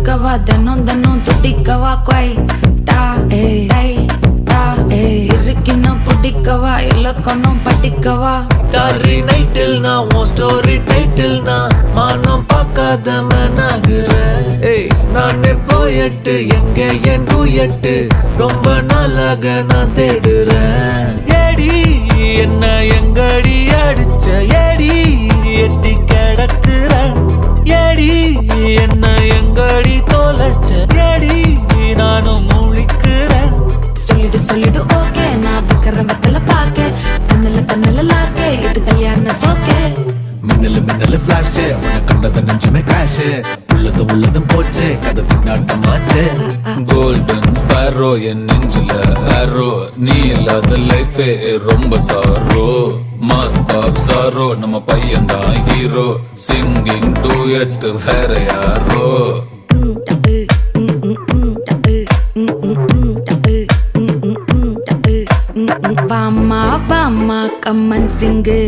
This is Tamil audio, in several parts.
பிடிக்கவா தினம் தினம் துடிக்கவா கொய் டா ஏய் இருக்கினும் பிடிக்கவா இலக்கணம் படிக்கவா ஸ்டாரி நைட்டில் நான் உன் ஸ்டோரி டைட்டில் நான் மானம் பார்க்காத மனாகுற நானே போயட்டு எங்க என் டூயட்டு ரொம்ப நாளாக நான் தேடுறேன் ஏடி என்ன எங்கடி அடிச்ச ஏடி எட்டி கிடக்குற ஏடி என்ன எங்கடி தொலைச்ச ஏடி நானும் முழிக்கிறேன் சொல்லிடு ஓகே நான் பக்கற வெத்தல பாக்க தன்னல லாக்கே இது கல்யாண சோக்கே மின்னலு ஃபிளாஷ் உன்னை கண்டத நெஞ்சுமே கிராஷ் உள்ளதும் போச்சு கதை திண்டாட்டமாச்சு கோல்டன் ஸ்பேரோ என் நெஞ்சில ஆரோ நீ இல்லாத லைஃபே ரொம்ப சாரோ மாஸ்க் ஆஃப் சாரோ நம்ம பையன்தான் ஹீரோ சிங்கிங் டூயட் வேற யாரோ பாமா கம்மன் சிங்கு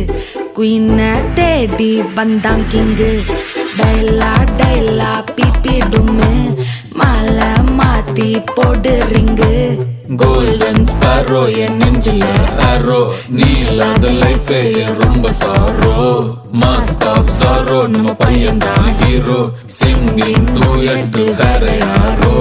குயின தேடி வந்தான் கிங்கு டைலா பிபிடுமே மாலை மாத்தி போடு ரிங்கு கோல்டன் ஸ்பேரோ என் நெஞ்சில ஆரோ நீ இல்லாத லைஃபே ரொம்ப சாரோ மாஸ்க் ஆஃப் சாரோ நம்ம பையன்தான் ஹீரோ சிங்கிங் டூயட் வேற யாரோ